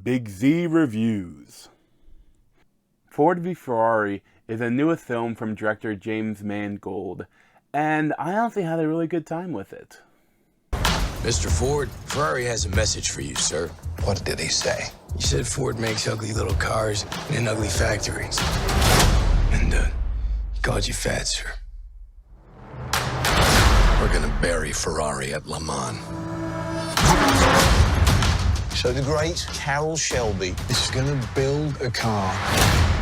Big Z Reviews. Ford v Ferrari is the newest film from director James Mangold, and I honestly had a really good time with it. Mr. Ford, Ferrari has a message for you, sir. What did he say? He said Ford makes ugly little cars in ugly factories. And, he called you fat, sir. We're gonna bury Ferrari at Le Mans. So the great Carroll Shelby is gonna build a car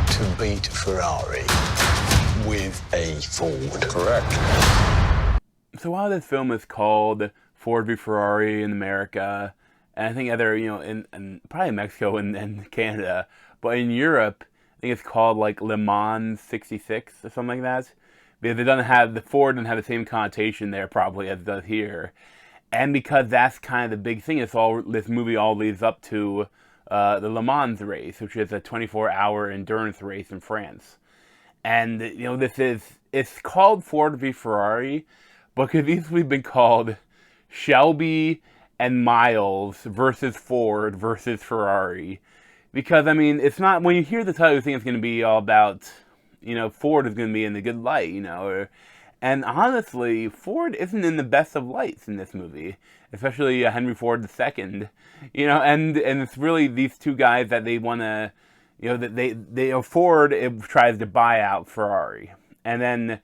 to beat Ferrari with a Ford. Correct. So while this film is called Ford v Ferrari in America, and I think other, in probably Mexico and Canada, but in Europe, I think it's called like Le Mans 66 or something like that. Because it doesn't have, the Ford doesn't have the same connotation there probably as it does here. And because that's kind of the big thing, this movie all leads up to the Le Mans race, which is a 24-hour endurance race in France. And, it's called Ford v Ferrari, but could easily been called Shelby and Miles versus Ford versus Ferrari. Because, it's not, when you hear the title, you think it's going to be all about, Ford is going to be in the good light, and honestly, Ford isn't in the best of lights in this movie, especially Henry Ford II, and it's really these two guys that they want to, Ford tries to buy out Ferrari, and then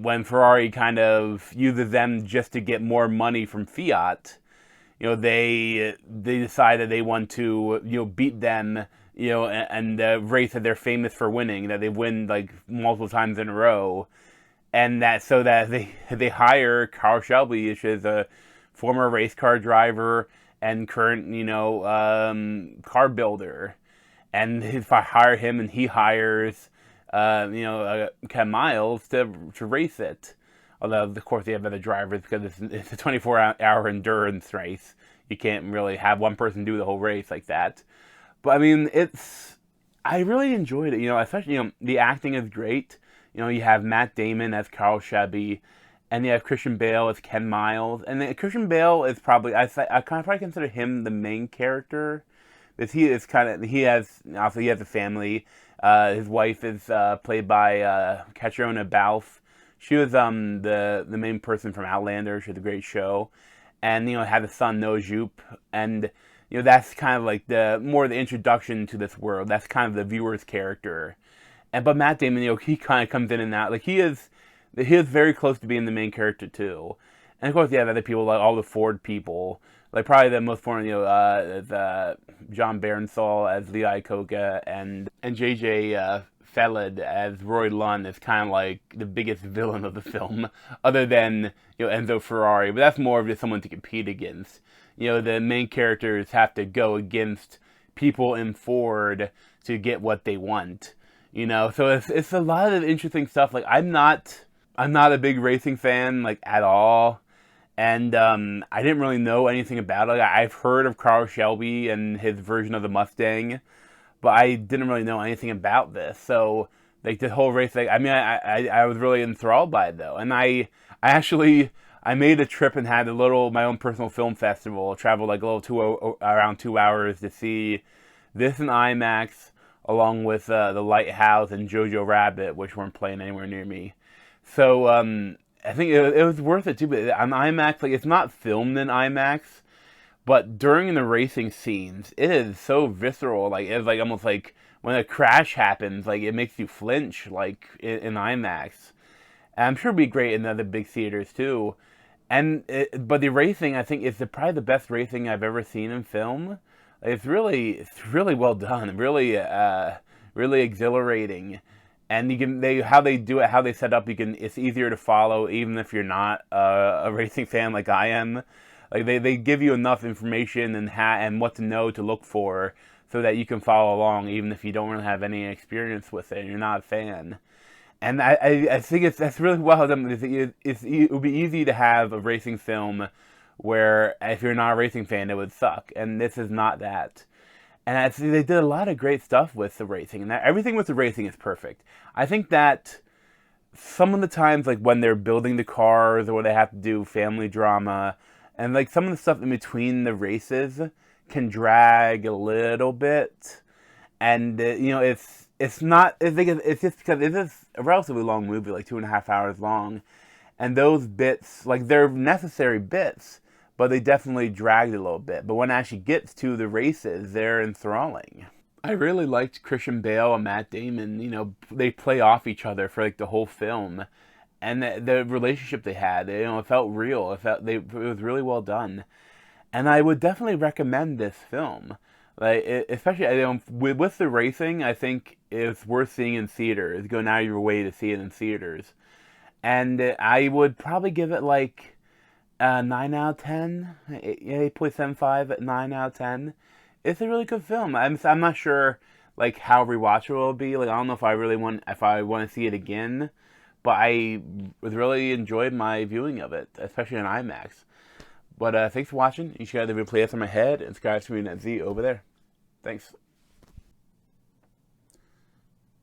when Ferrari kind of uses them just to get more money from Fiat, they decide that they want to, beat them, and the race that they're famous for winning, that they win like multiple times in a row. And that they hire Carroll Shelby, which is a former race car driver and current, car builder. And if I hire him and he hires, Ken Miles to race it. Although, of course, they have other drivers because it's a 24-hour endurance race. You can't really have one person do the whole race like that. But, I really enjoyed it, especially, the acting is great. You have Matt Damon as Carroll Shelby, and you have Christian Bale as Ken Miles. And Christian Bale is probably, I probably consider him the main character. Because he has a family. His wife is played by Catriona Balfe. She was the main person from Outlander. She had a great show. And, had a son, Noah Jupe. And, that's kind of like the introduction to this world. That's kind of the viewer's character. But Matt Damon, he kind of comes in and out. Like, he is very close to being the main character, too. And, of course, you have other people, like all the Ford people. Like, probably the most important, is John Bernthal as Lee Iacocca, and JJ Feild as Roy Lunn is kind of like the biggest villain of the film, other than, Enzo Ferrari. But that's more of just someone to compete against. The main characters have to go against people in Ford to get what they want. So it's a lot of interesting stuff. Like, I'm not a big racing fan, like, at all. And I didn't really know anything about it. I've heard of Carroll Shelby and his version of the Mustang, but I didn't really know anything about this. So, like, the whole race, I was really enthralled by it, though. And I made a trip and had my own personal film festival. Traveled like around 2 hours to see this in IMAX, along with The Lighthouse and Jojo Rabbit, which weren't playing anywhere near me. So, I think it was worth it, too. But on IMAX, like, it's not filmed in IMAX, but during the racing scenes, it is so visceral. Like, it's like almost like when a crash happens, like, it makes you flinch, like, in IMAX. And I'm sure it'd be great in other big theaters, too. But the racing, I think, is probably the best racing I've ever seen in film. It's really well done. Really, really exhilarating. And how they do it, how they set up, it's easier to follow, even if you're not a racing fan like I am. Like, they give you enough information and what to know to look for, so that you can follow along, even if you don't really have any experience with it and you're not a fan. And I think that's really well done. It would be easy to have a racing film where, if you're not a racing fan, it would suck. And this is not that. And they did a lot of great stuff with the racing. And everything with the racing is perfect. I think that some of the times, like, when they're building the cars, or when they have to do family drama, and, like, some of the stuff in between the races can drag a little bit, and it's not. I think it's just because it is a relatively long movie, like 2.5 hours long, and those bits, like, they're necessary bits, but they definitely dragged a little bit. But when it actually gets to the races, they're enthralling. I really liked Christian Bale and Matt Damon. They play off each other for like the whole film, and the relationship they had, it felt real. It was really well done, and I would definitely recommend this film. Like, especially with the racing, I think it's worth seeing in theaters. Go out of your way to see it in theaters, and I would probably give it like 9 out of 10, 8.75, 9 out of 10. It's a really good film. I'm not sure like how rewatchable it'll be. Like, I don't know if I want to see it again, but I was really enjoyed my viewing of it, especially on IMAX. But thanks for watching. You should have the replay from my head and subscribe to me at Z over there. Thanks.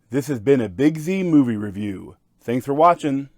This has been a Big Z movie review. Thanks for watching.